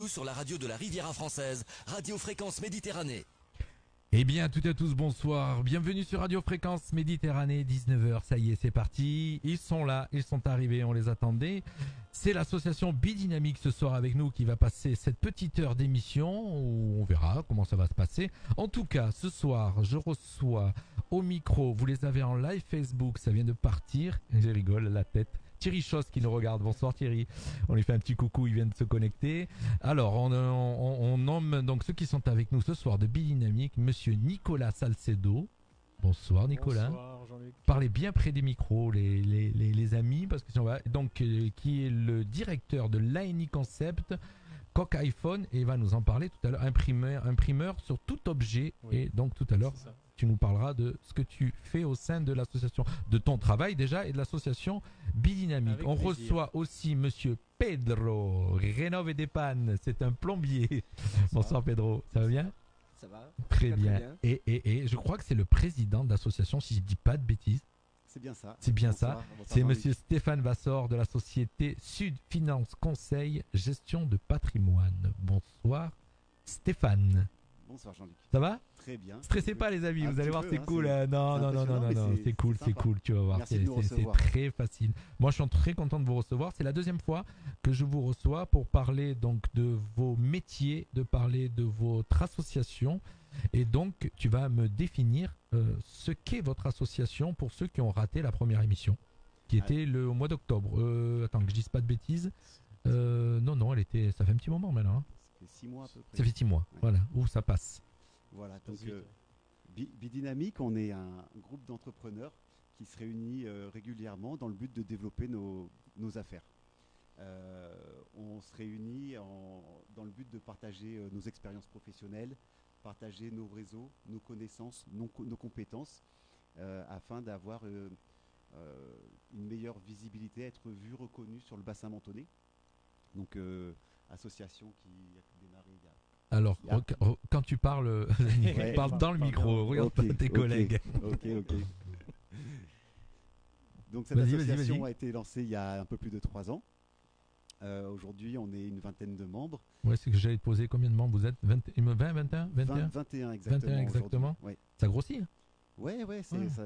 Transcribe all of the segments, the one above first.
sur la radio de la Riviera française, Radio Fréquence Méditerranée. Eh bien, toutes et tous, bonsoir. Bienvenue sur Radio Fréquence Méditerranée, 19h. Ça y est, c'est parti. Ils sont là, ils sont arrivés, on les attendait. C'est l'association Bidynamique ce soir avec nous qui va passer cette petite heure d'émission où on verra comment ça va se passer. En tout cas, ce soir, je reçois au micro, vous les avez en live Facebook, ça vient de partir. Je rigole, la tête. Thierry Choss qui nous regarde. Bonsoir Thierry. On lui fait un petit coucou, il vient de se connecter. Alors, on nomme donc ceux qui sont avec nous ce soir de Bidynamique, monsieur Nicolas Salcedo. Bonsoir Nicolas. Bonsoir Jean-Luc. Parlez bien près des micros les amis, parce que si on va donc qui est le directeur de l'ANI Concept, Coq iPhone, et il va nous en parler tout à l'heure, imprimeur sur tout objet. Oui. Et donc tout à l'heure tu nous parleras de ce que tu fais au sein de l'association, de ton travail déjà et de l'association Bidynamique. On reçoit aussi monsieur Pedro Rénove et Dépanne, c'est un plombier. Bonsoir Pedro, ça va bien? Ça va. Très bien. Et je crois que c'est le président de l'association, si je dis pas de bêtises. C'est bien ça. C'est bien ça. C'est monsieur Stéphane Vassor de la société Sud Finance Conseil Gestion de Patrimoine. Bonsoir Stéphane. Bonsoir Jean-Luc. Ça va? Très bien. Stressez pas les amis, vous allez voir, c'est cool. Non, c'est cool, tu vas voir. C'est très facile. Moi je suis très content de vous recevoir. C'est la deuxième fois que je vous reçois pour parler donc de vos métiers, de parler de votre association. Et donc tu vas me définir ce qu'est votre association pour ceux qui ont raté la première émission, qui était au mois d'octobre. Attends que je dise pas de bêtises. Non, ça fait un petit moment maintenant. Hein. Ça fait 6 mois à peu près. Ça fait 6 mois, ouais. Voilà, où ça passe. Voilà, donc Bidynamique, on est un groupe d'entrepreneurs qui se réunit régulièrement dans le but de développer nos affaires. On se réunit dans le but de partager nos expériences professionnelles, partager nos réseaux, nos connaissances, nos compétences, afin d'avoir une meilleure visibilité, être vu, reconnu sur le bassin mentonais. Donc, association qui a démarré il y a... Alors, quand tu parles, parle dans le micro, regarde pas tes collègues. Ok. Donc cette association a été lancée il y a un peu plus de 3 ans. Aujourd'hui, on est une vingtaine de membres. Ouais, c'est que j'allais te poser combien de membres vous êtes? 21 21 exactement. Ouais. Ça grossit hein? Ouais,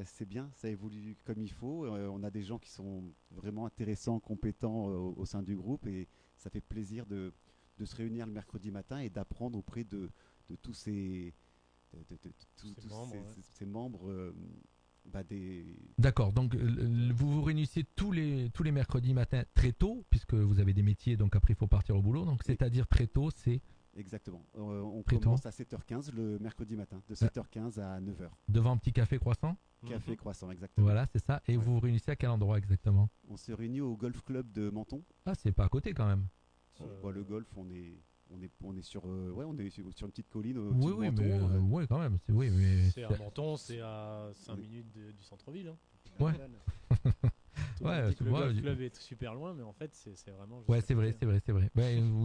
c'est bien, ça évolue comme il faut. On a des gens qui sont vraiment intéressants, compétents au sein du groupe et ça fait plaisir de se réunir le mercredi matin et d'apprendre auprès de tous ces membres. D'accord, donc vous vous réunissez tous les mercredis matins très tôt, puisque vous avez des métiers, donc après il faut partir au boulot, donc c'est-à-dire très tôt, c'est... Exactement, on commence à 7h15 le mercredi matin, de 7h15 à 9h. Devant un petit café croissant? Café croissant, exactement. Voilà, c'est ça, et vous vous réunissez à quel endroit exactement? On se réunit au golf club de Menton. Ah, c'est pas à côté quand même. Le golf, on est sur une petite colline. Oui, mais quand même. C'est à Menton, c'est à 5 minutes du centre-ville. Hein. Ouais. Le golf club est super loin, mais en fait, c'est vraiment. Ouais, c'est vrai.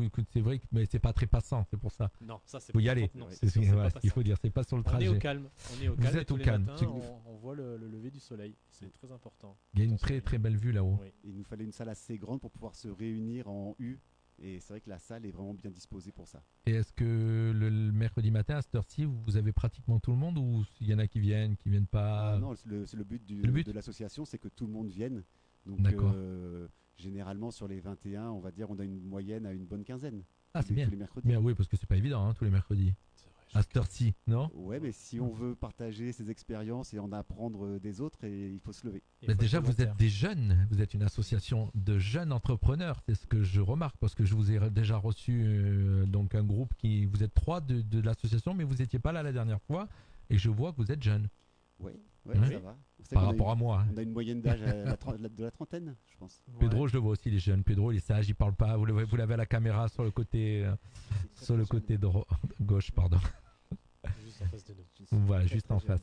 Écoute, c'est vrai, mais c'est pas très passant, c'est pour ça. Non, ça c'est. Faut y aller. C'est ce qu'il faut dire. C'est pas sur le trajet. On est au calme. Vous êtes au calme. On voit le lever du soleil. C'est très important. Il y a une très très belle vue là-haut. Oui. Il nous fallait une salle assez grande pour pouvoir se réunir en U. Et c'est vrai que la salle est vraiment bien disposée pour ça. Et est-ce que le mercredi matin à cette heure-ci, vous avez pratiquement tout le monde ou il y en a qui viennent pas? Non, c'est le but de l'association, c'est que tout le monde vienne. Donc généralement sur les 21, on va dire, on a une moyenne à une bonne quinzaine. Ah, c'est bien. Tous les mercredis. Mais oui, parce que c'est pas évident tous les mercredis. À cette heure-ci, non? Ouais, mais si on veut partager ses expériences et en apprendre des autres, il faut se lever. Mais déjà, vous êtes des jeunes, vous êtes une association de jeunes entrepreneurs, c'est ce que je remarque, parce que je vous ai déjà reçu donc un groupe vous êtes 3 de l'association, mais vous n'étiez pas là la dernière fois, et je vois que vous êtes jeunes. Oui, ça va. Par rapport à moi. On a une moyenne d'âge de la trentaine, je pense. Pedro, je le vois aussi, il est jeune. Pedro, il est sage, il parle pas. Vous l'avez à la caméra sur le côté, gauche, pardon. Juste en face de nous. Voilà, juste en face.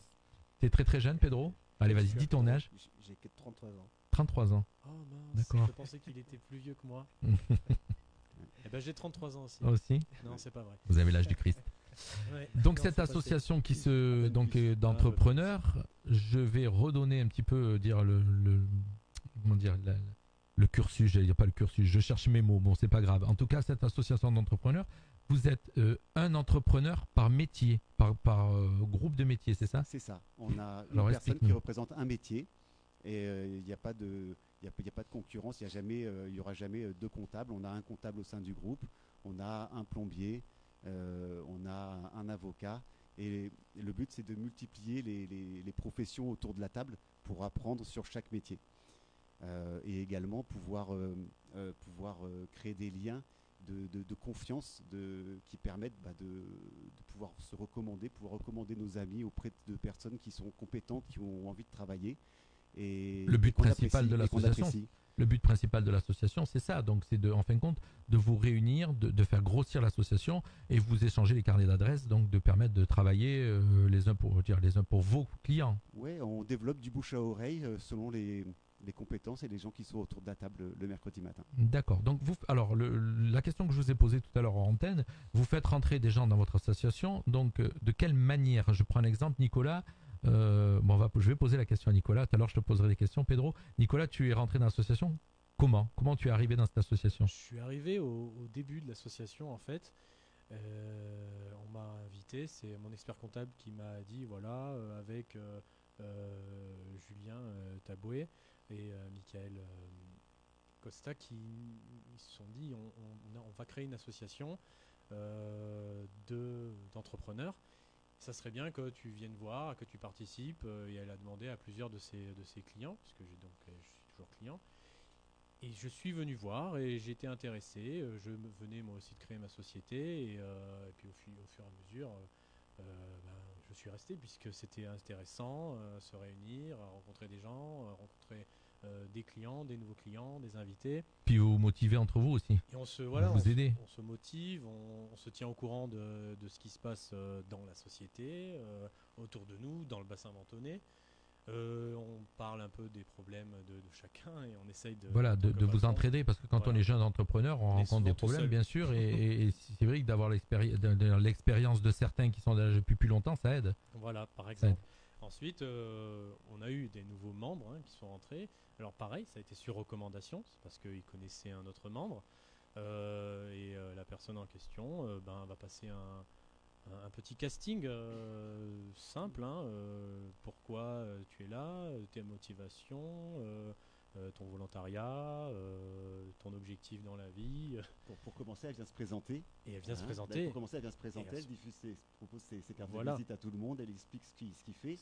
T'es très très jeune, Pedro? Allez, vas-y, dis ton âge. J'ai que 33 ans. 33 ans. Oh mince, d'accord. Je pensais qu'il était plus vieux que moi. J'ai 33 ans aussi. Aussi? Non, c'est pas vrai. Vous avez l'âge du Christ. Ouais. Donc cette association d'entrepreneurs, je vais redonner un petit peu dire le cursus, j'allais dire pas le cursus, je cherche mes mots, bon c'est pas grave. En tout cas, cette association d'entrepreneurs, vous êtes un entrepreneur par métier, par groupe de métiers, c'est ça? C'est ça. On a une Alors, personne qui explique-nous. représente un métier et il n'y a pas de, il y a pas de concurrence. Il y aura jamais deux comptables. On a un comptable au sein du groupe. On a un plombier. On a un avocat. Et le but, c'est de multiplier les professions autour de la table pour apprendre sur chaque métier. Et également pouvoir créer des liens de confiance qui permettent de pouvoir pouvoir recommander nos amis auprès de personnes qui sont compétentes, qui ont envie de travailler. Et Le but qu'on principal apprécie, de et qu'on l'association, apprécie. le but principal de l'association, c'est ça. Donc, c'est en fin de compte de vous réunir, de faire grossir l'association et vous échanger les carnets d'adresses, donc de permettre de travailler les uns pour vos clients. Ouais, on développe du bouche à oreille selon les compétences et les gens qui sont autour de la table le mercredi matin. D'accord. Donc, la question que je vous ai posée tout à l'heure en antenne, vous faites rentrer des gens dans votre association. Donc, de quelle manière? Je prends un exemple, Nicolas. Je vais poser la question à Nicolas. Tout à l'heure, je te poserai des questions, Pedro. Nicolas, tu es rentré dans l'association. Comment tu es arrivé dans cette association? Je suis arrivé au début de l'association en fait. On m'a invité, c'est mon expert comptable qui m'a dit voilà, avec Julien Taboué et Michael Costa qui ils se sont dit on va créer une association d'entrepreneurs. Ça serait bien que tu viennes voir, que tu participes. Et elle a demandé à plusieurs de ses clients, puisque je suis toujours client. Et je suis venu voir et j'ai été intéressé. Je venais moi aussi de créer ma société. Et puis au fur et à mesure, je suis resté puisque c'était intéressant, se réunir, rencontrer des gens, rencontrer des clients, des nouveaux clients, des invités. Puis vous motivez entre vous aussi. Et on se aider. on se motive, on se tient au courant de ce qui se passe dans la société, autour de nous, dans le bassin mentonné. On parle un peu des problèmes de chacun et on essaye de vous entraider parce que quand on est jeune entrepreneur, on rencontre des problèmes bien sûr et c'est vrai que d'avoir l'expérience de certains qui sont déjà depuis plus longtemps, ça aide. Voilà, par exemple. Ensuite, on a eu des nouveaux membres qui sont rentrés. Alors pareil, ça a été sur recommandation, c'est parce qu'ils connaissaient un autre membre. La personne en question va passer un petit casting simple. Pourquoi tu es là, tes motivations, ton volontariat, ton objectif dans la vie. Pour commencer, elle vient se présenter. Et elle vient se présenter. Pour commencer, elle vient se présenter, elle propose ses cartes de visite à tout le monde, elle explique ce qu'il fait.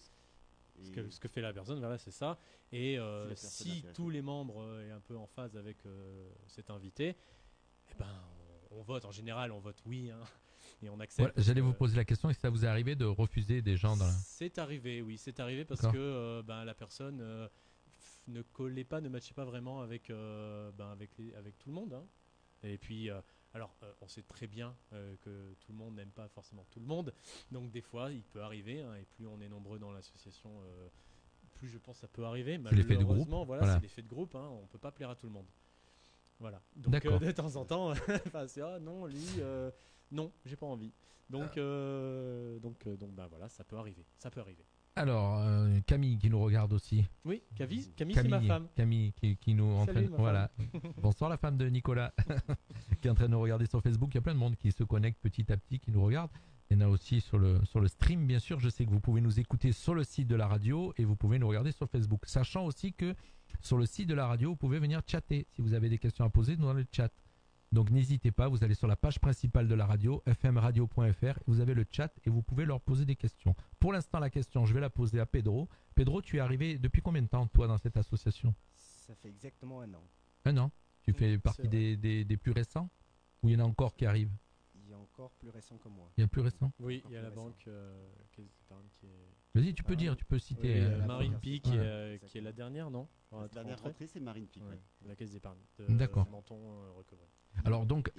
Ce que fait la personne, voilà, c'est ça. Et si tous les membres est un peu en phase avec cet invité, on vote. En général, on vote oui. Et on accepte. Ouais, j'allais vous poser la question, est-ce que ça vous est arrivé de refuser des gens dans la... C'est arrivé, oui, c'est arrivé parce que la personne ne collait pas, ne matchait pas vraiment avec tout le monde. Et puis, on sait très bien que tout le monde n'aime pas forcément tout le monde. Donc des fois, il peut arriver, et plus on est nombreux dans l'association, plus je pense que ça peut arriver. C'est l'effet de groupe. Voilà. C'est l'effet de groupe, on ne peut pas plaire à tout le monde. Voilà. Donc de temps en temps, c'est non, lui... non, j'ai pas envie. Donc voilà, ça peut arriver. Alors, Camille qui nous regarde aussi. Oui, Camille c'est ma femme. Camille qui nous entraîne. Voilà. Bonsoir la femme de Nicolas qui est en train de nous regarder sur Facebook. Il y a plein de monde qui se connecte petit à petit, qui nous regarde. Il y en a aussi sur le stream, bien sûr. Je sais que vous pouvez nous écouter sur le site de la radio et vous pouvez nous regarder sur Facebook. Sachant aussi que sur le site de la radio, vous pouvez venir chatter si vous avez des questions à poser dans le chat. Donc n'hésitez pas, vous allez sur la page principale de la radio, fmradio.fr, vous avez le chat et vous pouvez leur poser des questions. Pour l'instant, la question, je vais la poser à Pedro. Pedro, tu es arrivé depuis combien de temps, toi, dans cette association? Ça fait exactement 1 an. 1 an? Tu fais partie des plus récents? Ou il y en a encore qui arrivent? Il y a encore plus récent que moi. Il y a plus récent? Oui, il y a la banque qui est... Vas-y, tu peux dire, tu peux citer. Marine Pi qui est la dernière, non? La dernière rentrée, c'est Marine Pi. Ouais. La caisse d'épargne. D'accord. Menton Recovery. Alors donc,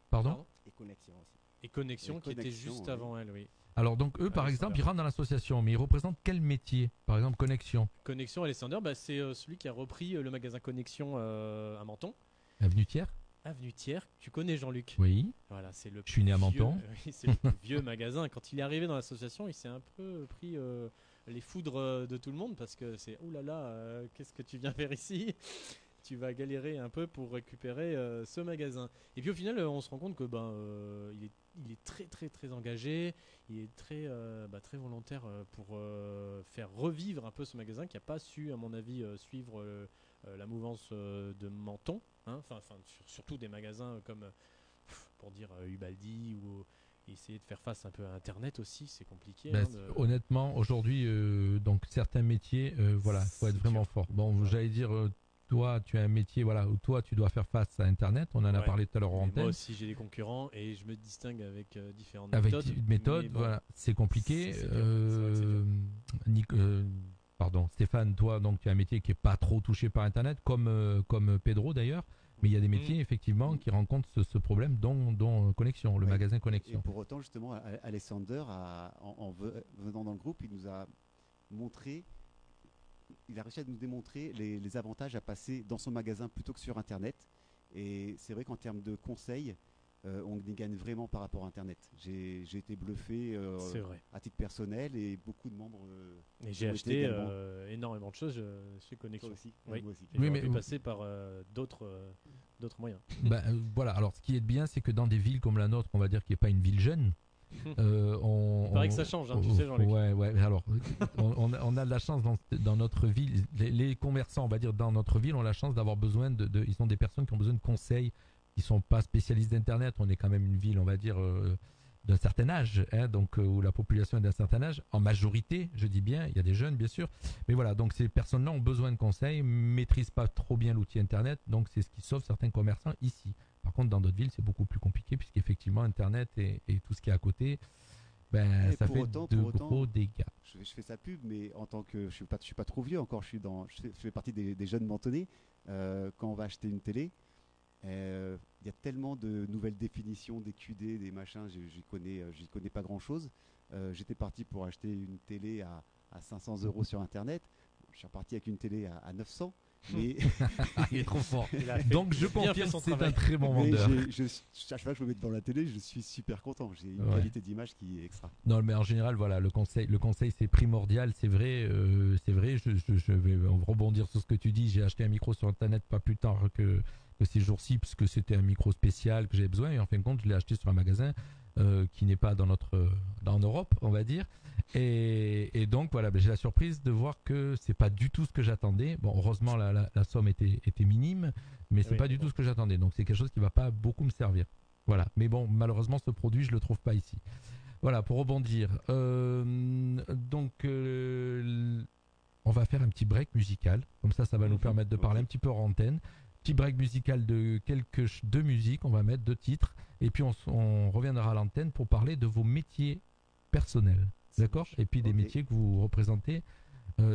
pardon? Et Connexion aussi. Et Connexion qui était juste avant elle, oui. Alors donc eux, par exemple, ils rentrent dans l'association, mais ils représentent quel métier? Par exemple, Connexion. Connexion Alexander, c'est celui qui a repris le magasin Connexion à Menton. Avenue Thiers. Avenue Thiers, tu connais Jean-Luc? Oui. Voilà, c'est le. Je suis né à Menton. C'est le plus vieux magasin. Quand il est arrivé dans l'association, il s'est un peu pris les foudres de tout le monde parce que c'est oh là là, qu'est-ce que tu viens faire ici? tu vas galérer un peu pour récupérer ce magasin. Et puis au final, on se rend compte que il est très très très engagé, il est très volontaire pour faire revivre un peu ce magasin qui n'a pas su, à mon avis, suivre la mouvance de Menton. Hein, surtout des magasins comme, pour dire, Ubaldi ou essayer de faire face un peu à Internet aussi, c'est compliqué. Ben, honnêtement, aujourd'hui, donc certains métiers, voilà, faut être vraiment dur. fort. Bon, Ouais. j'allais dire, toi, tu as un métier, voilà, où toi, tu dois faire face à Internet. On en a Ouais. parlé tout à l'heure en Mais moi antenne. aussi, j'ai des concurrents et je me distingue avec différentes Avec méthodes. une méthode, mais bon, voilà, c'est compliqué. c'est dur. C'est vrai que c'est dur. Pardon, Stéphane, toi, donc tu as un métier qui est pas trop touché par Internet, comme Pedro d'ailleurs. Mais il y a des métiers effectivement qui rencontrent ce problème, dont Connexion, le Ouais. magasin Et Connexion. pour autant, justement, Alessander, venant dans le groupe, il nous a montré, il a réussi à nous démontrer les avantages à passer dans son magasin plutôt que sur Internet. Et c'est vrai qu'en termes de conseils, on y gagne vraiment par rapport à Internet. J'ai été bluffé C'est vrai. à titre personnel et beaucoup de membres. Et j'ai ont été acheté également. énormément de choses chez Toi Connexion. aussi, Oui. moi aussi. Et Oui, j'aurais mais- pu passer par d'autres moyens. Ben, voilà, alors ce qui est bien, c'est que dans des villes comme la nôtre, on va dire qui n'est pas une ville jeune, Il paraît que ça change, hein, tu sais, Jean-Luc. Ouais, alors, on a de la chance dans notre ville, les commerçants, on va dire, dans notre ville, ont la chance d'avoir besoin ils ont des personnes qui ont besoin de conseils, qui sont pas spécialistes d'Internet. On est quand même une ville, on va dire, d'un certain âge, hein, donc où la population est d'un certain âge, en majorité, je dis bien, il y a des jeunes, bien sûr, mais voilà, donc ces personnes-là ont besoin de conseils, maîtrisent pas trop bien l'outil Internet, donc c'est ce qui sauve certains commerçants ici. Par contre, dans d'autres villes, c'est beaucoup plus compliqué, puisqu'effectivement, Internet et tout ce qui est à côté, ben, Et ça pour fait autant- de pour autant, gros dégâts. Je fais sa pub, mais en tant que je suis pas trop vieux encore, je fais partie des jeunes mentonnais. Quand on va acheter une télé, il y a tellement de nouvelles définitions, des QD, des machins, j'y connais pas grand chose. J'étais parti pour acheter une télé à 500 euros sur Internet. Je suis reparti avec une télé à 900. Mais, Il est trop fort. Il a fait Donc je bien fait confirme, son c'est un travail. très bon mais vendeur. chaque fois que je me mets devant la télé, je suis super content. J'ai une Ouais. qualité d'image qui est extra. Non, mais en général, voilà, le conseil, c'est primordial, c'est vrai, c'est vrai. Je vais rebondir sur ce que tu dis. J'ai acheté un micro sur Internet pas plus tard que ces jours-ci, puisque c'était un micro spécial que j'avais besoin. Et en fin de compte, je l'ai acheté sur un magasin qui n'est pas dans Europe, on va dire. Et donc voilà, ben, j'ai la surprise de voir que c'est pas du tout ce que j'attendais. Bon, heureusement, la somme était minime, mais c'est Oui, pas du tout ce que j'attendais. Donc c'est quelque chose qui va pas beaucoup me servir. Voilà. Mais bon, malheureusement, ce produit, je le trouve pas ici. Voilà, pour rebondir. On va faire un petit break musical. Comme ça va nous permettre de parler Ok. un petit peu en antenne. Petit break musical de deux musiques. On va mettre 2 titres. Et puis on reviendra à l'antenne pour parler de vos métiers personnels. D'accord ? Et puis des Ok. métiers que vous représentez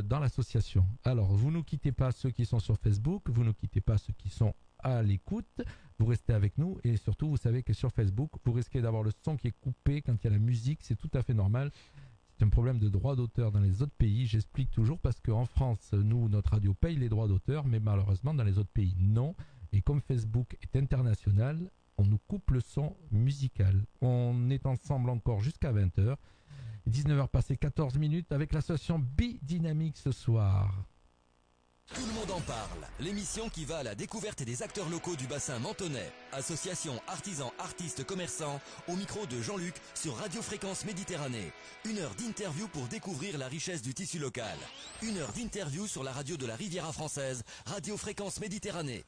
dans l'association. Alors, vous ne nous quittez pas ceux qui sont sur Facebook. Vous ne quittez pas ceux qui sont à l'écoute. Vous restez avec nous et surtout vous savez que sur Facebook vous risquez d'avoir le son qui est coupé quand il y a la musique, c'est tout à fait normal. C'est un problème de droit d'auteur dans les autres pays, j'explique toujours parce qu'en France, nous, notre radio paye les droits d'auteur, mais malheureusement dans les autres pays non, et comme Facebook est international, on nous coupe le son musical. On est ensemble encore jusqu'à 20h, 19h passé 14 minutes avec l'association Bidynamique ce soir. Tout le monde en parle. L'émission qui va à la découverte des acteurs locaux du bassin mentonais. Association, artisans, artistes, commerçants. Au micro de Jean-Luc sur Radio Fréquence Méditerranée. 1 heure d'interview pour découvrir la richesse du tissu local. 1 heure d'interview sur la radio de la Riviera française. Radio Fréquence Méditerranée.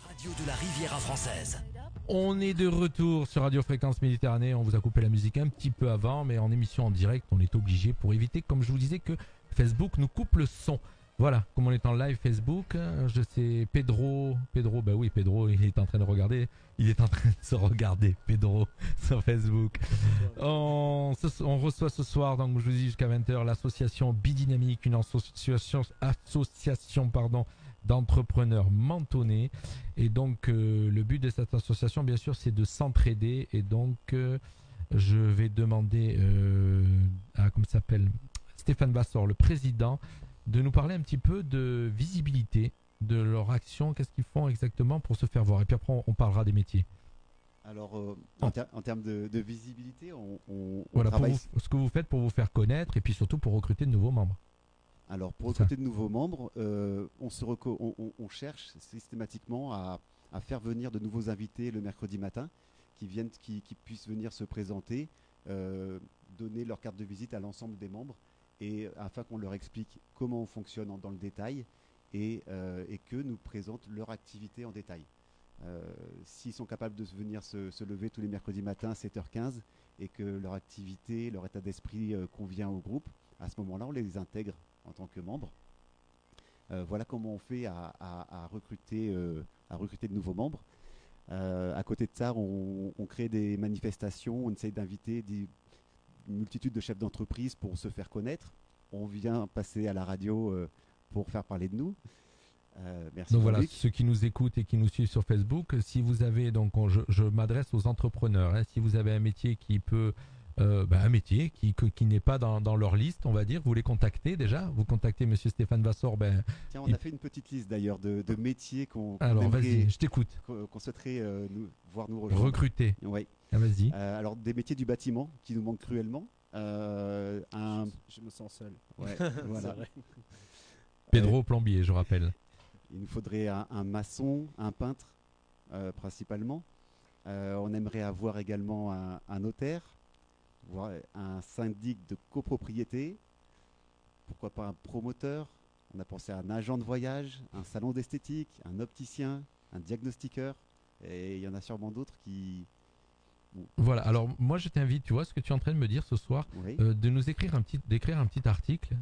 Radio de la Riviera française. On est de retour sur Radio Fréquence Méditerranée. On vous a coupé la musique un petit peu avant, mais en émission en direct, on est obligé pour éviter, comme je vous disais, que Facebook nous coupe le son. Voilà, comme on est en live Facebook, je sais, Pedro, bah oui, Pedro, il est en train de regarder, il est en train de se regarder, Pedro, sur Facebook. On reçoit ce soir, donc je vous dis jusqu'à 20h, l'association Bidynamique, une association d'entrepreneurs mentonnais. Et donc, le but de cette association, bien sûr, c'est de s'entraider. Et donc, je vais demander à, comment s'appelle, Stéphane Bassor, le président, de nous parler un petit peu de visibilité de leur action, qu'est-ce qu'ils font exactement pour se faire voir. Et puis après, on parlera des métiers. Alors, en termes de visibilité, on voilà, travaille... ce que vous faites pour vous faire connaître et puis surtout pour recruter de nouveaux membres. Alors, pour recruter de nouveaux membres, on cherche systématiquement à faire venir de nouveaux invités le mercredi matin qui puissent venir se présenter, donner leur carte de visite à l'ensemble des membres et afin qu'on leur explique comment on fonctionne dans le détail et que nous présentent leur activité en détail. S'ils sont capables de venir se lever tous les mercredis matins à 7h15 et que leur activité, leur état d'esprit convient au groupe, à ce moment-là, on les intègre en tant que membres. Voilà comment on fait à recruter de nouveaux membres. À côté de ça, on crée des manifestations, on essaye d'inviter une multitude de chefs d'entreprise pour se faire connaître. On vient passer à la radio pour faire parler de nous. Merci. Donc voilà, ceux qui nous écoutent et qui nous suivent sur Facebook, si vous avez, donc je m'adresse aux entrepreneurs, hein, si vous avez un métier qui peut, un métier qui n'est pas dans leur liste, on va dire, vous les contactez déjà, vous contactez Monsieur Stéphane Vassor. Tiens, on a fait une petite liste d'ailleurs de métiers alors vas-y, je t'écoute. Qu'on souhaiterait voir nous rejoindre. Recruter. Oui. Ah, vas-y. Alors des métiers du bâtiment qui nous manquent cruellement. Je me sens seul. Ouais, voilà. Pedro plombier, je rappelle. Il nous faudrait un maçon, un peintre, principalement. On aimerait avoir également un notaire, voire un syndic de copropriété. Pourquoi pas un promoteur. On a pensé à un agent de voyage, un salon d'esthétique, un opticien, un diagnostiqueur. Et il y en a sûrement d'autres qui... Bon. Voilà, alors moi je t'invite, tu vois ce que tu es en train de me dire ce soir, Oui. de nous d'écrire un petit article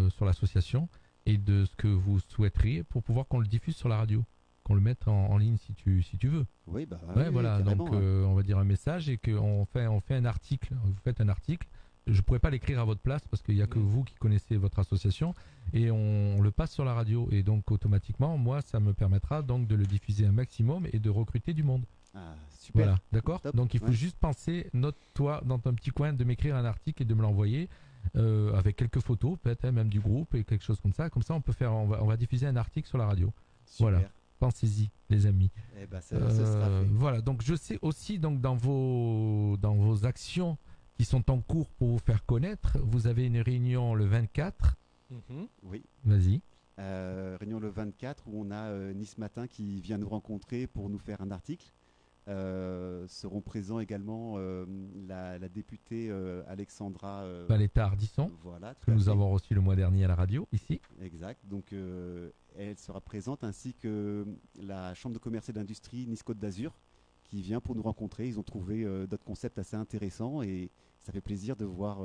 sur l'association et de ce que vous souhaiteriez pour pouvoir qu'on le diffuse sur la radio, qu'on le mette en ligne si tu veux. Oui, ouais, oui, voilà, donc on va dire un message et qu'on fait un article, vous faites un article. Je ne pourrais pas l'écrire à votre place parce qu'il n'y a que vous qui connaissez votre association et on le passe sur la radio et donc automatiquement, moi, ça me permettra donc de le diffuser un maximum et de recruter du monde. Ah, super. Voilà, d'accord. Top. Donc il faut juste penser, note-toi dans ton petit coin de m'écrire un article et de me l'envoyer avec quelques photos, peut-être même du groupe et quelque chose comme ça. Comme ça, on va diffuser un article sur la radio. Super. Voilà. Pensez-y, les amis. Eh ben, ça sera fait. Voilà, donc je sais aussi donc dans vos actions qui sont en cours pour vous faire connaître, vous avez une réunion le 24. Mhm. Oui. Vas-y. Réunion le 24 où on a Nice Matin qui vient nous rencontrer pour nous faire un article. Seront présents également la députée Alexandra Valetta-Ardisson, voilà, tout que à nous fait. avons reçu le mois dernier à la radio, ici. Exact. Donc elle sera présente ainsi que la Chambre de commerce et d'industrie Nice-Côte d'Azur qui vient pour nous rencontrer. Ils ont trouvé d'autres concepts assez intéressants et ça fait plaisir de voir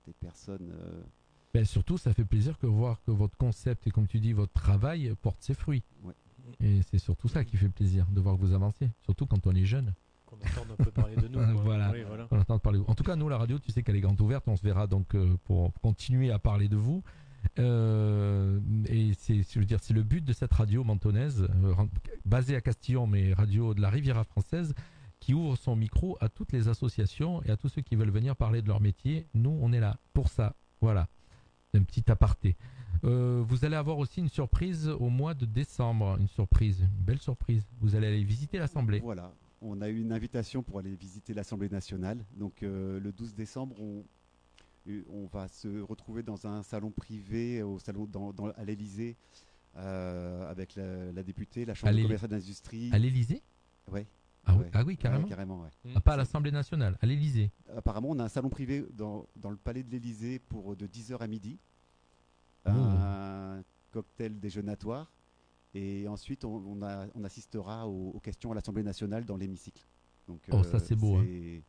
des personnes. Ben, surtout, ça fait plaisir que voir que votre concept et comme tu dis, votre travail porte ses fruits. Ouais. Et c'est surtout ça qui fait plaisir, de voir que vous avancez, surtout quand on est jeune. Qu'on entende un peu parler de nous. quoi. Voilà. Oui, voilà. On entend parler. En tout cas, nous, la radio, tu sais qu'elle est grande ouverte. On se verra donc pour continuer à parler de vous. Et je veux dire, c'est le but de cette radio mentonnaise, basée à Castillon, mais radio de la Riviera française, qui ouvre son micro à toutes les associations et à tous ceux qui veulent venir parler de leur métier. Nous, on est là pour ça. Voilà, c'est un petit aparté. Vous allez avoir aussi une surprise au mois de décembre, une belle surprise. Vous allez aller visiter l'Assemblée. Voilà. On a eu une invitation pour aller visiter l'Assemblée nationale. Donc le 12 décembre, on va se retrouver dans un salon privé à l'Élysée avec la députée, la Chambre de commerce et d'industrie. À l'Élysée ? Ouais. Ah, Ouais. oui, carrément. Ouais, carrément, ouais. Ah, pas à l'Assemblée nationale, à l'Élysée. Apparemment, on a un salon privé dans le palais de l'Élysée de 10h à midi. Oh. Un cocktail déjeunatoire. Et ensuite, on assistera aux questions à l'Assemblée nationale dans l'hémicycle. Donc, ça c'est beau.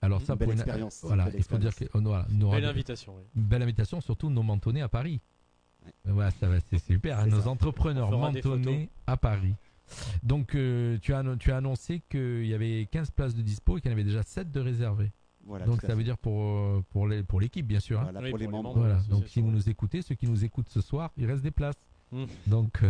Alors ça, une belle pour expérience. Voilà, il faut dire que nous aura Belle invitation. Oui. une belle invitation, surtout nos mentonnais à Paris. Ouais. Voilà, c'est super. C'est nos ça. entrepreneurs On fera des mentonnais à Paris. Donc tu as annoncé qu'il y avait 15 places de dispo et qu'il y en avait déjà 7 de réservées. Voilà, Donc tout à ça veut fait. dire pour l'équipe bien sûr. Hein. Voilà, Oui, pour les pour les membres. membres. Voilà. de Donc si l'association, vous ouais. nous écoutez, ceux qui nous écoutent ce soir, il reste des places. Mmh. Donc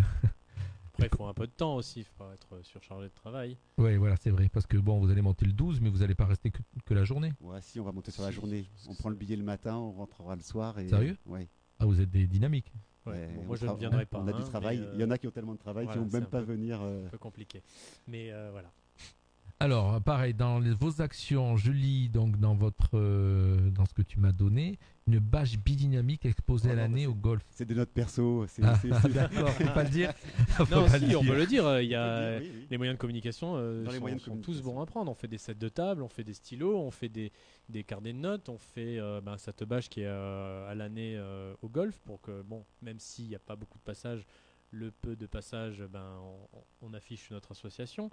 Après, il faut un peu de temps aussi. Il faut pas être surchargé de travail. oui, voilà, c'est vrai parce que bon, vous allez monter le 12 mais vous n'allez pas rester que la journée. Ouais, si, on va monter sur la Si, journée. parce On que prend le billet le matin, on rentrera le soir. Et... Sérieux ? Ouais. Ah, vous êtes des dynamiques. Ouais. Ouais, Bon, on moi, je ne tra- viendrai pas. On a du hein, travail. mais, Il y en a qui ont tellement de travail voilà, qui vont c'est même un pas peu- venir. un peu compliqué. Mais voilà. Alors, pareil, dans vos actions, je lis donc dans dans ce que tu m'as donné, une bâche bidynamique exposée Oh à non, l'année mais au golf. C'est de notre perso. Ah, d'accord, faut pas le dire. Faut Non, pas si, le on dire. peut le dire. Il y a Oui, oui. les moyens de communication Dans les moyens de sont tous communication. bons à prendre. On fait des sets de table, on fait des stylos, on fait des carnets de notes, on fait cette bâche qui est à l'année au golf pour que, bon, même s'il n'y a pas beaucoup de passages, le peu de passages, on affiche notre association.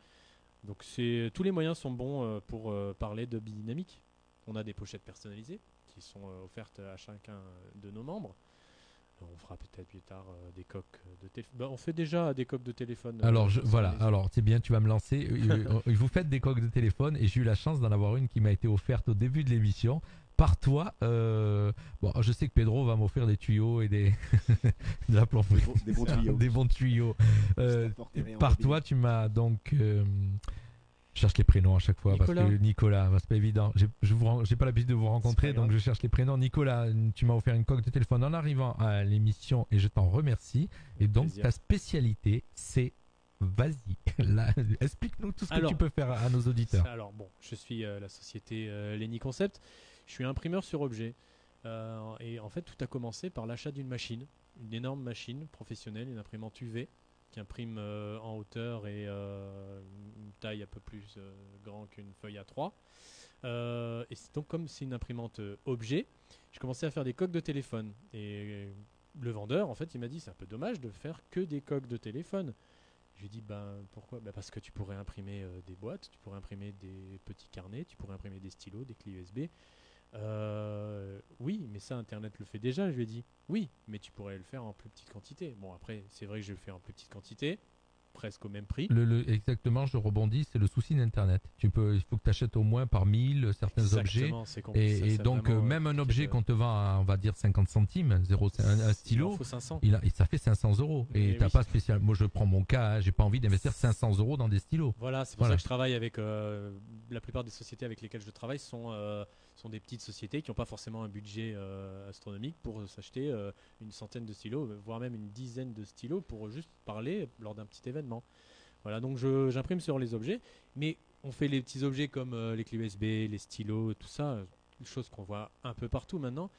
Donc tous les moyens sont bons pour parler de Bidynamique. On a des pochettes personnalisées qui sont offertes à chacun de nos membres. On fera peut-être plus tard des coques de téléphone. On fait déjà des coques de téléphone. Alors, voilà, personnalisées. alors c'est bien, tu vas me lancer. Vous faites des coques de téléphone et j'ai eu la chance d'en avoir une qui m'a été offerte au début de l'émission par toi. Bon, je sais que Pedro va m'offrir des tuyaux et de la plomberie. Des bons tuyaux. Des bons tuyaux. Je t'apporterai en Par robinet. toi, tu m'as donc. Je cherche les prénoms à chaque fois parce que Nicolas, c'est pas évident. J'ai pas l'habitude de vous rencontrer, C'est pas donc grave. je cherche les prénoms. Nicolas, tu m'as offert une coque de téléphone en arrivant à l'émission et je t'en remercie. Et donc plaisir. ta spécialité, c'est vas-y. Là, explique-nous tout ce que Alors, tu peux faire à nos auditeurs. Alors bon, je suis la société Lenny Concept. Je suis imprimeur sur objet. Et en fait, tout a commencé par l'achat d'une machine, une énorme machine professionnelle, une imprimante UV qui imprime en hauteur et une taille un peu plus grand qu'une feuille A3. Et donc, comme c'est une imprimante objet, j'ai commencé à faire des coques de téléphone. Et le vendeur, en fait, il m'a dit c'est un peu dommage de faire que des coques de téléphone. Je lui ai dit pourquoi parce que tu pourrais imprimer des boîtes, tu pourrais imprimer des petits carnets, tu pourrais imprimer des stylos, des clés USB. Oui, mais ça Internet le fait déjà. Je lui ai dit oui, mais tu pourrais le faire en plus petite quantité. Bon, après, c'est vrai que je le fais en plus petite quantité, presque au même prix. Exactement, je rebondis, c'est le souci d'Internet. Il faut que tu achètes au moins par 1000 certains objets. Exactement, c'est compliqué. Ça, Et c'est donc, vraiment, même un compliqué objet de- qu'on te vend à, on va dire, 50 centimes, un il en stylo, faut 500. ça fait 500 euros. Et Mais t'as oui. pas spécial. Moi, je prends mon cas, hein, j'ai pas envie d'investir 500 euros dans des stylos. Voilà, c'est pour Voilà. ça que je travaille avec la plupart des sociétés avec lesquelles je travaille sont sont des petites sociétés qui n'ont pas forcément un budget astronomique pour s'acheter une centaine de stylos, voire même une dizaine de stylos pour juste parler lors d'un petit événement. Voilà, donc j'imprime sur les objets, mais on fait les petits objets comme les clés USB, les stylos, tout ça, des choses qu'on voit un peu partout maintenant.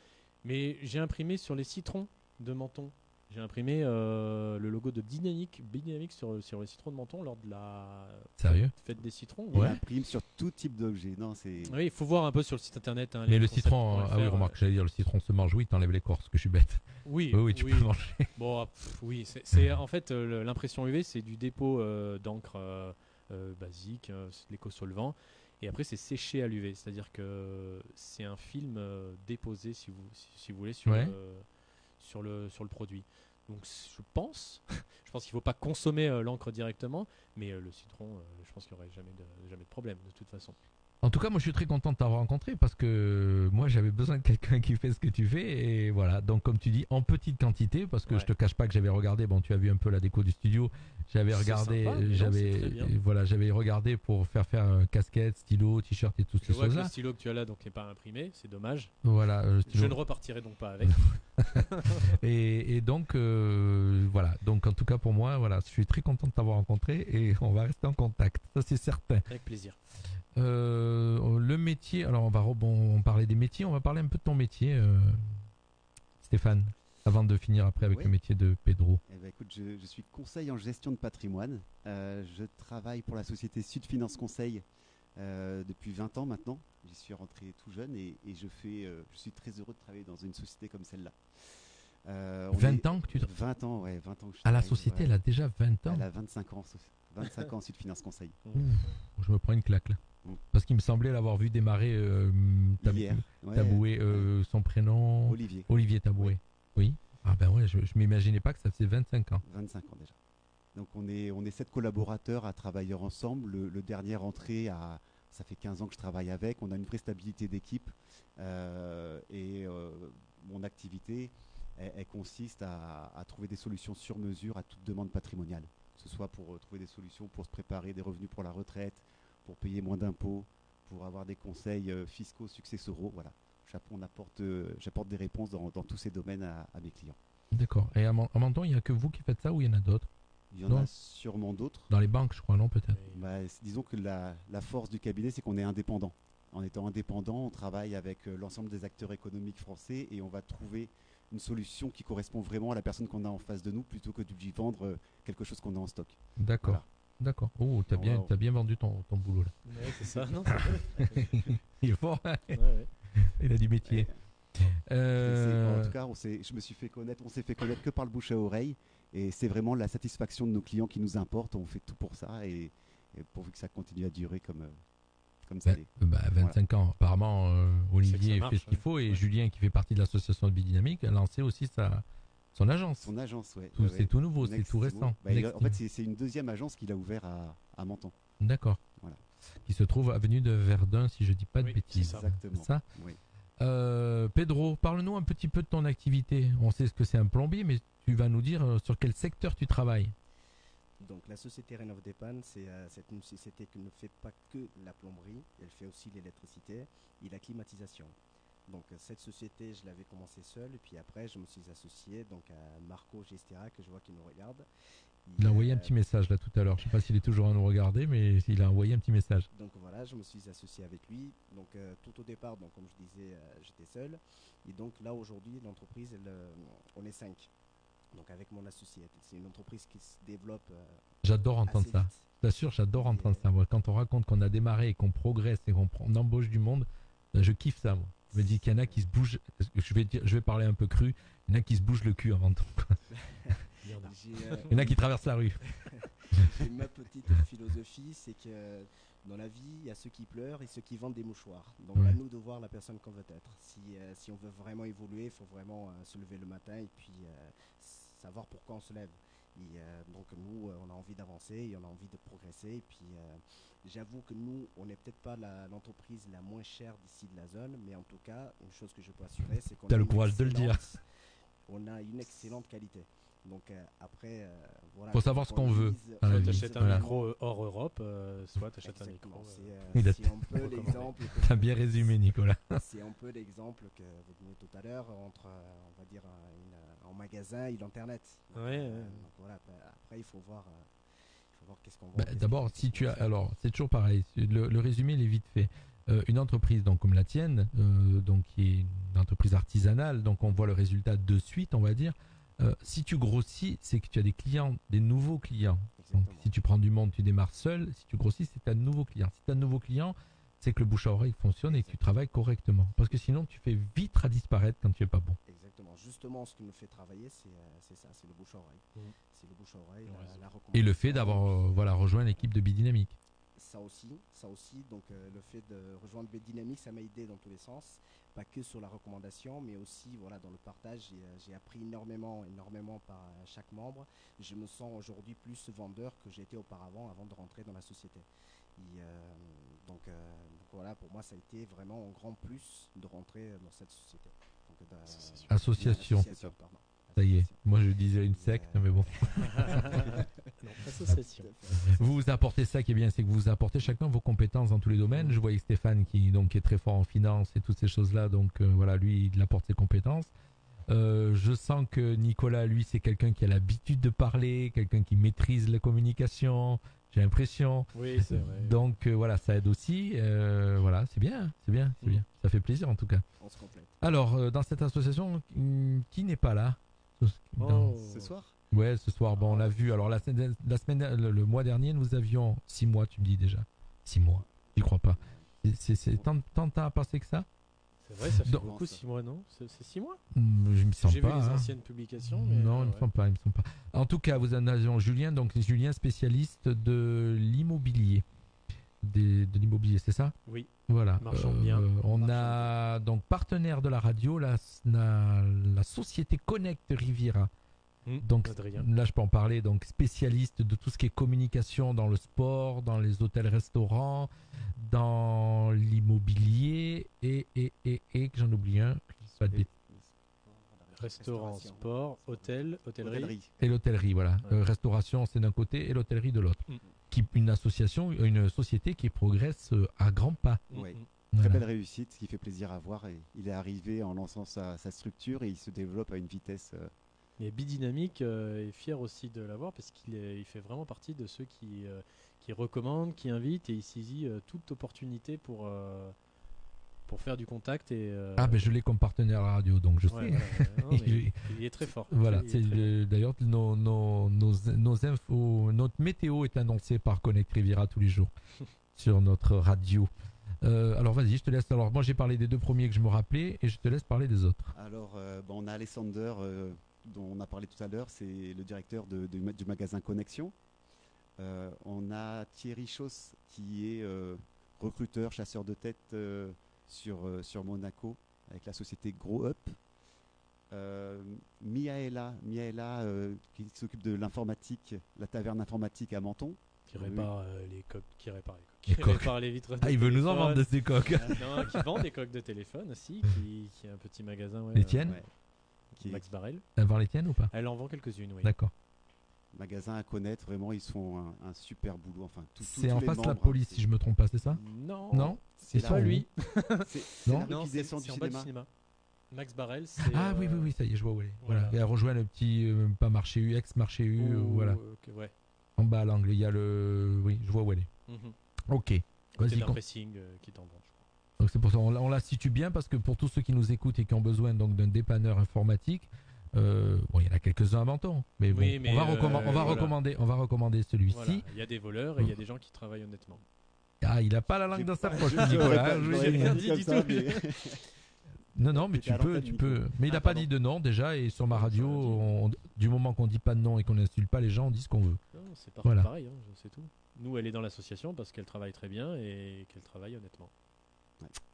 Mais j'ai imprimé sur les citrons de Menton. J'ai imprimé le logo de Bidynamic sur le citron de Menton lors de la Sérieux fête des citrons. On Ouais. imprime sur tout type d'objet. Non, c'est. Oui, il faut voir un peu sur le site internet. Hein, Mais le lesconcepts.fr. citron, ah oui, remarque, j'allais dire le citron se mange, oui, t'enlèves l'écorce, que je suis bête. Oui, Oui, tu peux le manger. Bon, oui, c'est en fait l'impression UV, c'est du dépôt d'encre basique, c'est de l'éco-solvant, et après c'est séché à l'UV, c'est-à-dire que c'est un film déposé, si vous voulez, Ouais. sur le produit. Donc je pense qu'il ne faut pas consommer l'encre directement, mais le citron, je pense qu'il n'y aurait jamais de problème de toute façon. En tout cas, moi je suis très content de t'avoir rencontré parce que moi j'avais besoin de quelqu'un qui fait ce que tu fais et voilà. Donc comme tu dis, en petite quantité parce que Ouais. je te cache pas que j'avais regardé. Bon, tu as vu un peu la déco du studio. J'avais C'est regardé, sympa, mais non, c'est très bien. j'avais regardé pour faire casquette, stylo, t-shirt et toutes Je ces vois que le choses-là. stylo que tu as là donc n'est pas imprimé, c'est dommage. Voilà, le stylo. Je ne repartirai donc pas avec. Et donc voilà. Donc en tout cas pour moi, voilà, je suis très content de t'avoir rencontré et on va rester en contact. Ça c'est certain. Avec plaisir. Le métier, alors on parlait des métiers, on va parler un peu de ton métier, Stéphane, avant de finir après avec Oui. le métier de Pedro. Eh ben, écoute, je suis conseil en gestion de patrimoine. Je travaille pour la société Sud Finance Conseil depuis 20 ans maintenant. J'y suis rentré tout jeune et je suis très heureux de travailler dans une société comme celle-là. 20 ans que tu 20 ans, ouais, 20 ans que je Ah, la travaille, société, ouais. elle a déjà 20 ans. Elle a 25 ans, 25 ans Sud Finance Conseil. Je me prends une claque là. Mm. Parce qu'il me semblait l'avoir vu démarrer Hier, ouais, Taboué, son prénom Olivier, Taboué. Oui. Ah ben ouais, je m'imaginais pas que ça faisait 25 ans. 25 ans déjà. Donc on est 7 collaborateurs à travailler ensemble. Le dernier rentré, ça fait 15 ans que je travaille avec. On a une vraie stabilité d'équipe. Mon activité, elle consiste à trouver des solutions sur mesure à toute demande patrimoniale. Que ce soit pour trouver des solutions pour se préparer des revenus pour la retraite, pour payer moins d'impôts, pour avoir des conseils fiscaux successoraux. Voilà. J'apporte des réponses dans tous ces domaines à mes clients. D'accord. Et à Menton, il n'y a que vous qui faites ça ou il y en a d'autres? Il y en Non. a sûrement d'autres. Dans les banques, je crois, non, peut-être. Disons que la force du cabinet, c'est qu'on est indépendant. En étant indépendant, on travaille avec l'ensemble des acteurs économiques français et on va trouver une solution qui correspond vraiment à la personne qu'on a en face de nous plutôt que de lui vendre quelque chose qu'on a en stock. D'accord. Voilà. D'accord. Oh, t'as bien vendu ton boulot là. Ouais, c'est ça. Non, Il est fort. ouais. Il a du métier. En tout cas, on s'est fait connaître que par le bouche à oreille et c'est vraiment la satisfaction de nos clients qui nous importe. On fait tout pour ça et pourvu que ça continue à durer comme ça l'est. 25 ans. Apparemment, Olivier marche, fait ce qu'il ouais. faut et Ouais. Julien, qui fait partie de l'association de Bidynamique, a lancé aussi son agence. Son agence, ouais. C'est tout nouveau, c'est tout récent. En fait, c'est une deuxième agence qu'il a ouvert à Menton. D'accord. Voilà. Qui se trouve avenue de Verdun, si je dis pas de Oui, bêtises. c'est ça. Exactement. C'est ça. Oui. Pedro, parle-nous un petit peu de ton activité. On sait ce que c'est un plombier, mais tu vas nous dire sur quel secteur tu travailles. Donc la société Rénov Dépanne, c'est une société qui ne fait pas que la plomberie, elle fait aussi l'électricité et la climatisation. Donc cette société, je l'avais commencé seul et puis après je me suis associé donc à Marco Gestera que je vois qui nous regarde. Il a envoyé un petit message là tout à l'heure. Je sais pas s'il est toujours à nous regarder, mais il a envoyé un petit message. Donc voilà, je me suis associé avec lui. Donc tout au départ, donc comme je disais, j'étais seul. Et donc là aujourd'hui, l'entreprise, on est 5. Donc avec mon associé, c'est une entreprise qui se développe. J'adore entendre assez ça. vite. Je t'assure, j'adore entendre ça. Moi, quand on raconte qu'on a démarré et qu'on progresse et qu'on embauche du monde, je kiffe ça, moi. Je me dis qu'il y en a qui se bougent. Je vais parler un peu cru. Il y en a qui se bougent le cul avant tout. Il y en a qui traversent la rue. J'ai ma petite philosophie, c'est que dans la vie, il y a ceux qui pleurent et ceux qui vendent des mouchoirs. Donc Ouais. à nous de voir la personne qu'on veut être. Si on veut vraiment évoluer, il faut vraiment se lever le matin et puis savoir pourquoi on se lève. Et donc nous, on a envie d'avancer et on a envie de progresser. Et puis j'avoue que nous, on n'est peut-être pas l'entreprise la moins chère d'ici de la zone, mais en tout cas, une chose que je peux assurer, c'est qu'on T'as a le une courage de le dire. on a une excellente qualité. Donc après, voilà. Faut savoir ce qu'on veut. Soit la Soit vie. tu achètes un Voilà. micro hors Europe, soit tu achètes un micro. Il a- C'est un peu l'exemple. T'as bien résumé, Nicolas. C'est un peu l'exemple que vous donnez tout à l'heure entre, on va dire, un magasin et l'internet. Ouais. Donc voilà. Après, il faut voir qu'est-ce qu'on vend. Bah, d'abord, si tu as, alors c'est toujours pareil. Le résumé, il est vite fait. Une entreprise donc comme la tienne, donc qui est une entreprise artisanale, donc on voit le résultat de suite, on va dire. Si tu grossis, c'est que tu as des clients, des nouveaux clients. Donc, Exactement. si tu prends du monde, tu démarres seul. Si tu grossis, c'est un nouveau client. Si tu as un nouveau client, c'est que le bouche à oreille fonctionne et que tu travailles correctement. Parce que sinon, tu fais vite à disparaître quand tu es pas bon. Exactement. Justement, ce qui me fait travailler, c'est ça, c'est le bouche à oreille. Mhm. C'est le bouche à oreille, Le la réseau. recommandation. Et le fait d'avoir rejoint l'équipe de Bidynamic. Ça aussi. Donc le fait de rejoindre B-Dynamic, ça m'a aidé dans tous les sens, pas que sur la recommandation, mais aussi voilà dans le partage. J'ai appris énormément par chaque membre. Je me sens aujourd'hui plus vendeur que j'étais auparavant avant de rentrer dans la société. Et, donc voilà, pour moi, ça a été vraiment un grand plus de rentrer dans cette société. Donc, Association. pardon. Ça y est. Association. Moi, je disais une secte, mais bon. Non, association. Vous apportez ça qui est bien, c'est que vous apportez chacun vos compétences dans tous les domaines. Je voyais Stéphane qui donc est très fort en finance et toutes ces choses-là, donc voilà, lui il apporte ses compétences. Je sens que Nicolas, lui, c'est quelqu'un qui a l'habitude de parler, quelqu'un qui maîtrise la communication. J'ai l'impression. Oui, c'est vrai. Donc voilà, ça aide aussi. Voilà, c'est bien. Ça fait plaisir en tout cas. On se complète. Alors, dans cette association, qui n'est pas là dans- Ce soir Ouais, ce soir, bon, on l'a vu. Alors, le mois dernier, nous avions 6 mois, tu me dis déjà. 6 mois, j'y crois pas. C'est tant de temps à passer que ça. C'est vrai, ça fait Donc- beaucoup, 6 mois, non? C'est 6 mois? Je me sens J'ai vu pas. les hein. anciennes publications. Mais Non, il me ouais. semble pas, En tout cas, vous en avez Julien, donc Julien, spécialiste de l'immobilier. De l'immobilier, c'est ça? Oui. Voilà. Marchand de biens. On a donc partenaire de la radio, la société Connect Riviera. Donc Adrien. là, je peux en parler. Donc spécialiste de tout ce qui est communication dans le sport, dans les hôtels-restaurants, dans l'immobilier et que j'en oublie un. Pas de bêtises. Restaurant, sport, hôtellerie. Hôtellerie. Et l'hôtellerie, voilà. Ouais. Restauration, c'est d'un côté et l'hôtellerie de l'autre. Mm. Une société qui progresse à grands pas. Ouais. Mm. Très Voilà. belle réussite, ce qui fait plaisir à voir. Et il est arrivé en lançant sa structure et il se développe à une vitesse. Mais Bidynamic est fier aussi de l'avoir parce il fait vraiment partie de ceux qui recommandent, qui invitent et il saisit toute opportunité pour faire du contact. Ah, ben je l'ai comme partenaire à la radio, donc je sais. Ouais, voilà, non, mais il est très fort. Voilà, Il est c'est très bon. d'ailleurs nos infos, notre météo est annoncée par Connect Riviera tous les jours sur notre radio. Alors vas-y, je te laisse. Alors moi j'ai parlé des 2 premiers que je me rappelais et je te laisse parler des autres. Alors, on a Alexander, dont on a parlé tout à l'heure, c'est le directeur du magasin Connexion. On a Thierry Chauss, qui est recruteur, chasseur de tête sur Monaco, avec la société Grow Up. Miaela, qui s'occupe de l'informatique, la taverne informatique à Menton. Qui répare les coques, qui Les coques. répare les vitres. Ah, il veut nous en vendre de ces coques. Non, qui vend des coques de téléphone aussi, qui a un petit magasin. Ouais, Les tiennes Ouais. Qui est Max Barrel. Avant les tiennes ou pas? Elle en vend quelques-unes, oui. D'accord. magasin à connaître, vraiment ils font un super boulot. Enfin, C'est en face de la police, si je me trompe pas, c'est ça? Non. Non? C'est Ils là sont pas où? lui. C'est Non. là Non, qu'il c'est descend c'est du en bas du cinéma. cinéma. Max Barrel, c'est. Ah oui, ça y est, je vois où elle est. Voilà. voilà. Et elle rejoint le petit, pas marché U, ex-marché U, voilà. Ouais. En bas à l'angle, il y a le... Oui, je vois où elle est. Mhm. Ok. Côté Vas-y, d'un pressing qui t'en branche. donc c'est pour ça, on la situe bien parce que pour tous ceux qui nous écoutent et qui ont besoin donc d'un dépanneur informatique, bon, il y en a quelques-uns à Menton, mais bon, Oui, mais, on va voilà. recommander celui-ci. Voilà. Il y a des voleurs et il y a des gens qui travaillent honnêtement. Ah, il a pas la langue dans sa poche, Je Nicolas. l'aurais pas- Je je vous l'aurais ai pas dit. dit comme du ça, tout. mais- Non, mais C'était à l'antenne, tu peux. Mais il Ah, n'a pas pardon. dit de nom déjà, et sur ma Ah, radio, ça va du moment qu'on dit pas de nom et qu'on n'insulte pas les gens, on dit ce qu'on veut. Non, c'est partout Voilà. pareil, hein, c'est tout. Nous, elle est dans l'association parce qu'elle travaille très bien et qu'elle travaille honnêtement.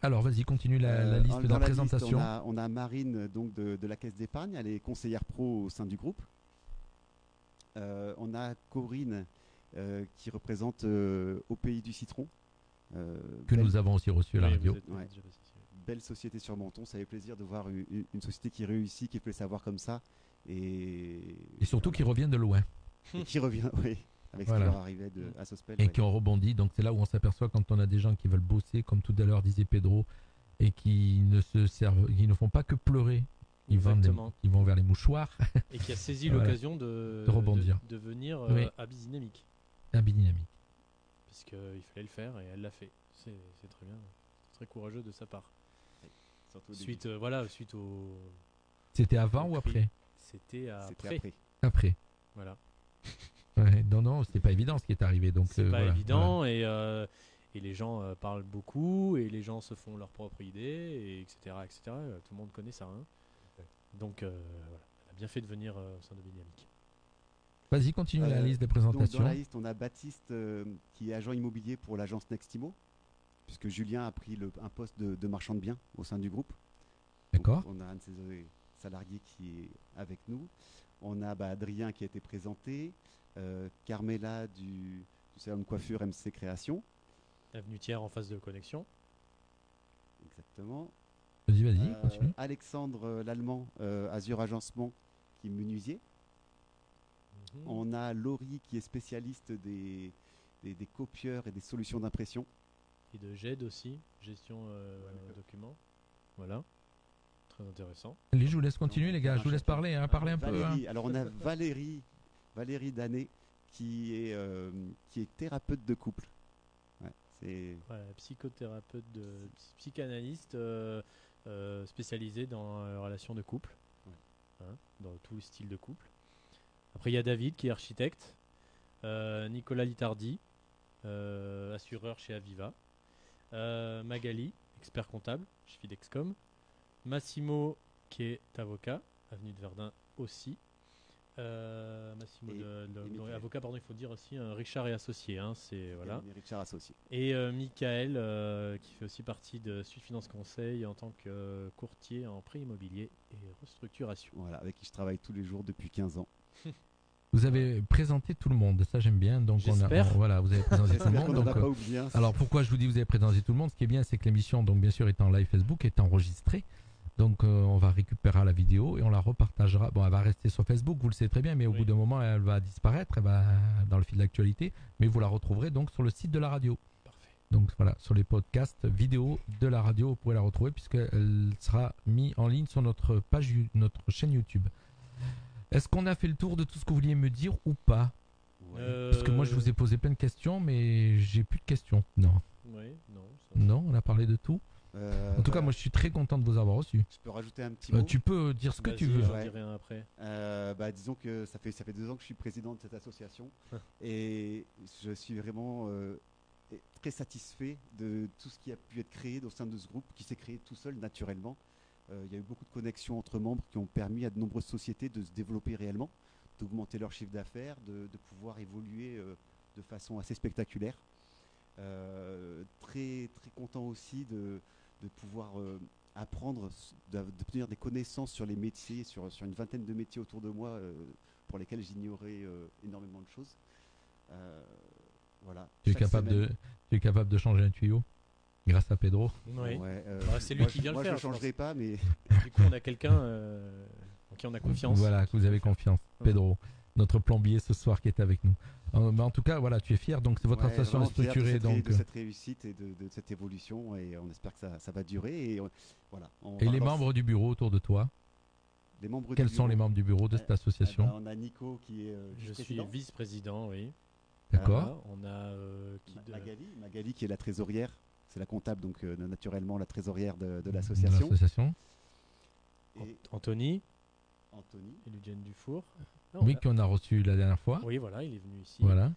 Alors, vas-y, continue la liste de dans la présentation. liste, on a Marine donc de la Caisse d'épargne, elle est conseillère pro au sein du groupe. On a Corinne qui représente Au Pays du Citron. Que nous avons aussi reçu à la Oui, radio. vous êtes Ouais. déjà passé. Belle société sur Menton, ça fait plaisir de voir une société qui réussit, qui fait le savoir comme ça Et surtout qu'ils reviennent de loin. Et qui revient, oui, avec Voilà. ce qui leur arrivait à Sospel. Et ouais. qui ont rebondi. Donc c'est là où on s'aperçoit quand on a des gens qui veulent bosser, comme tout à l'heure disait Pedro, et qui ne font pas que pleurer. Ils Exactement. vont vers les mouchoirs. Et qui a saisi Voilà. l'occasion de rebondir. de venir Oui. à Bizdynamique. Un bidynamique. Parce qu'il fallait le faire et elle l'a fait. C'est très bien. C'est très courageux de sa part. Surtout au début. Suite au. C'était avant au ou cri. après? C'était C'était après. après. Après. Voilà. Ouais, non, c'était pas évident ce qui est arrivé. Donc C'est pas voilà, évident et les gens parlent beaucoup et les gens se font leur propre idée, et etc., etc. Tout le monde connaît ça. Hein. Donc voilà. Elle a bien fait de venir au sein de Bizdynamique. Voilà. Vas-y, continue la liste des Donc présentations. dans la liste, on a Baptiste qui est agent immobilier pour l'agence Nextimo, puisque Julien a pris un poste de marchand de biens au sein du groupe. D'accord. Donc, on a un de ses salariés qui est avec nous. On a Adrien qui a été présenté, Carmela du salon de coiffure MC Création. Avenue Thiers en face de Connexion. Exactement. Vas-y, continue. Alexandre l'Allemand, Azur Agencement, qui est menuisier. On a Laurie qui est spécialiste des copieurs et des solutions d'impression. Et de GED aussi, gestion documents. Voilà. Très intéressant. Allez, je vous laisse continuer, les gars. Je vous laisse parler. Hein, parlez un peu. Valérie, alors on a Valérie Danet qui est thérapeute de couple. Ouais, c'est Voilà, psychothérapeute, psychanalyste spécialisé dans les relations de couple, Ouais. hein, dans tout le style de couple. Après, il y a David qui est architecte, Nicolas Litardi, assureur chez Aviva, Magali, expert comptable chez Fidexcom, Massimo qui est avocat, avenue de Verdun aussi. Massimo Michael. avocat, pardon, il faut dire aussi Richard et associé, hein, c'est voilà. Richard associé. Et Michael qui fait aussi partie de Sud Finance Conseil en tant que courtier en prêt immobilier et restructuration. Voilà, avec qui je travaille tous les jours depuis 15 ans. Vous avez présenté tout le monde, ça j'aime bien. Donc J'espère. voilà, vous avez présenté tout le J'espère qu'on monde. n'en a Donc, pas oublié un. alors pourquoi je vous dis que vous avez présenté tout le monde? Ce qui est bien, c'est que l'émission, donc bien sûr, est en live Facebook, est enregistrée. Donc on va récupérer la vidéo et on la repartagera. Bon, elle va rester sur Facebook, vous le savez très bien, mais au Oui. bout d'un moment, elle va disparaître, elle va dans le fil d'actualité. Mais vous la retrouverez donc sur le site de la radio. Parfait. Donc voilà, sur les podcasts vidéo de la radio, vous pourrez la retrouver puisqu'elle sera mise en ligne sur notre page, notre chaîne YouTube. Est-ce qu'on a fait le tour de tout ce que vous vouliez me dire ou pas? Parce que moi, je vous ai posé plein de questions, mais j'ai plus de questions. Non. Oui, non. Non, on a parlé de tout. En tout cas, moi, je suis très content de vous avoir reçu. Je peux rajouter un petit mot. Tu peux dire ce que tu veux. Je Ouais. dirai un après. Disons que ça fait 2 ans que je suis président de cette association et je suis vraiment très satisfait de tout ce qui a pu être créé au sein de ce groupe qui s'est créé tout seul naturellement. Il y a eu beaucoup de connexions entre membres qui ont permis à de nombreuses sociétés de se développer réellement, d'augmenter leur chiffre d'affaires, de pouvoir évoluer de façon assez spectaculaire. Très, très content aussi de pouvoir apprendre, d'obtenir des connaissances sur les métiers, sur une vingtaine de métiers autour de moi pour lesquels j'ignorais énormément de choses. Voilà. Tu es Chaque capable de changer un tuyau grâce à Pedro. Oui. Ouais, C'est lui qui vient le faire. Moi, je ne changerai pas, mais Du coup, on a quelqu'un en qui on a confiance. Voilà, que vous avez confiance. Pedro, notre plombier ce soir qui est avec nous. Mais en tout cas, voilà, tu es fier. Donc, votre association est vraiment fier structurée. de cette réussite et de cette évolution, et on espère que ça va durer. Et voilà. Et les membres du bureau autour de toi, les membres quels du sont bureau, les membres du bureau de cette association? on a Nico qui est Je suis vice-président. vice-président, oui. D'accord. On a Magali qui est la trésorière. C'est la comptable, donc naturellement la trésorière de De l'association. l'association. Et Anthony Anthony. et Ludienne Dufour. Oui, qu'on a reçu la dernière fois. Oui, voilà, il est venu ici. Voilà.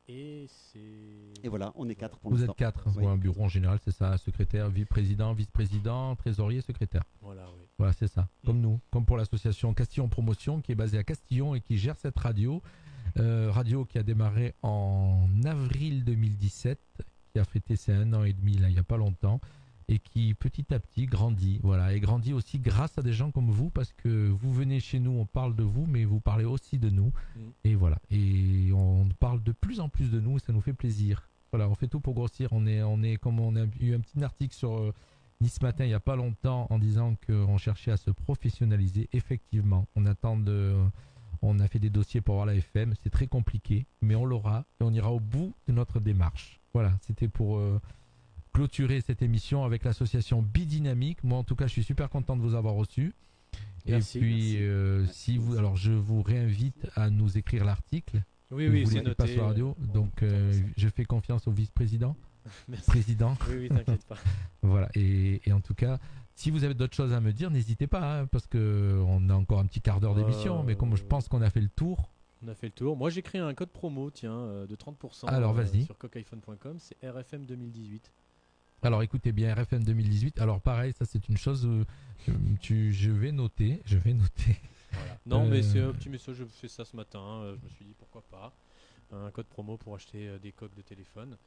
Et c'est. Et voilà, on est 4 pour Vous l'instant. êtes 4. Oui. Un bureau en général, c'est ça. Secrétaire, vice-président, vice-président, trésorier, secrétaire. Voilà, oui. Voilà, c'est ça. Comme nous. Comme pour l'association Castillon Promotion qui est basée à Castillon et qui gère cette radio. Radio qui a démarré en avril 2017, qui a fêté ses 1 an et demi là, il n'y a pas longtemps, et qui petit à petit grandit. Voilà, et grandit aussi grâce à des gens comme vous, parce que vous venez chez nous, on parle de vous, mais vous parlez aussi de nous. Et voilà, et on parle de plus en plus de nous, et ça nous fait plaisir. Voilà, on fait tout pour grossir. On est comme on a eu un petit article sur ni ce matin, il n'y a pas longtemps, en disant qu'on cherchait à se professionnaliser. Effectivement, on a fait des dossiers pour avoir la FM. C'est très compliqué, mais on l'aura et on ira au bout de notre démarche. Voilà, c'était pour clôturer cette émission avec l'association Bidynamique. Moi, en tout cas, je suis super content de vous avoir reçu. Merci, et puis, alors, je vous réinvite à nous écrire l'article. Oui, c'est noté. Pas sur la radio, donc je fais confiance au vice-président. Merci. Président. Oui, t'inquiète pas. Voilà, et en tout cas, si vous avez d'autres choses à me dire, n'hésitez pas, hein, parce qu'on a encore un petit quart d'heure d'émission, mais comme je pense qu'on a fait le tour. On a fait le tour. Moi, j'ai créé un code promo, de 30%. Alors, vas-y. Sur coquiphone.com, c'est RFM 2018. Alors, écoutez bien, RFM 2018. Alors, pareil, ça, c'est une chose je vais noter. Voilà. Non, mais c'est un petit message, je fais ça ce matin. Je me suis dit, pourquoi pas. Un code promo pour acheter des coques de téléphone.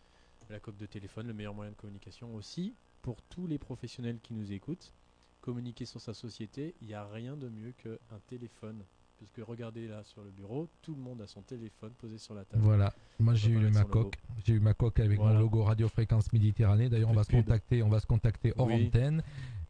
La coque de téléphone, le meilleur moyen de communication aussi. Pour tous les professionnels qui nous écoutent, communiquer sur sa société, il n'y a rien de mieux qu'un téléphone. Parce que regardez là sur le bureau, tout le monde a son téléphone posé sur la table. Voilà, moi j'ai eu ma coque. J'ai eu ma coque avec mon logo Radio Fréquence Méditerranée. D'ailleurs, on va se contacter hors antenne.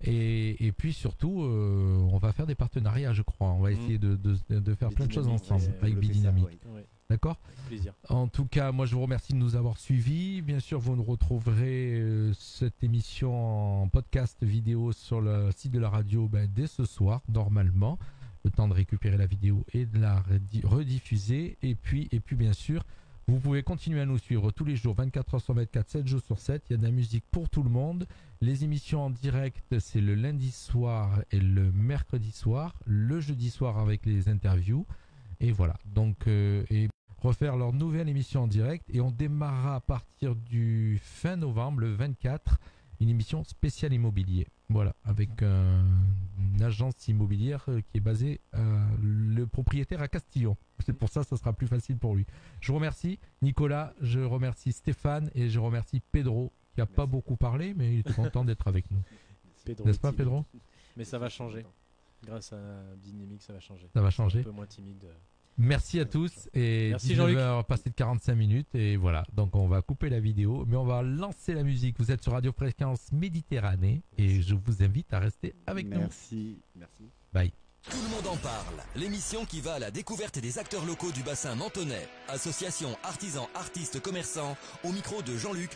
Et puis surtout, on va faire des partenariats, je crois. On va essayer de faire plein de choses ensemble avec Bidynamique. Oui. D'accord ? Avec plaisir. En tout cas, moi je vous remercie de nous avoir suivis. Bien sûr, vous nous retrouverez cette émission en podcast vidéo sur le site de la radio dès ce soir, normalement. Le temps de récupérer la vidéo et de la rediffuser. Et puis bien sûr, vous pouvez continuer à nous suivre tous les jours, 24 heures sur 24, 7 jours sur 7. Il y a de la musique pour tout le monde. Les émissions en direct, c'est le lundi soir et le mercredi soir. Le jeudi soir avec les interviews. Et voilà. Donc, et refaire leur nouvelle émission en direct. Et on démarrera à partir du fin novembre, le 24, une émission spéciale immobilier. Voilà, avec une agence immobilière qui est basée, le propriétaire à Castillon. C'est pour ça sera plus facile pour lui. Je vous remercie Nicolas, je remercie Stéphane et je remercie Pedro, qui n'a pas beaucoup parlé, mais il était content d'être avec nous. N'est-ce pas Pedro ? Mais ça va changer. Grâce à Dynamique, ça va changer. Ça va changer. Un peu moins timide. Merci à tous et merci 19h passé de 45 minutes et voilà, donc on va couper la vidéo mais on va lancer la musique. Vous êtes sur Radio Fréquence Méditerranée et je vous invite à rester avec nous. Merci. Bye. Tout le monde en parle, l'émission qui va à la découverte des acteurs locaux du bassin mentonais. Association, artisans, artistes, commerçants, au micro de Jean-Luc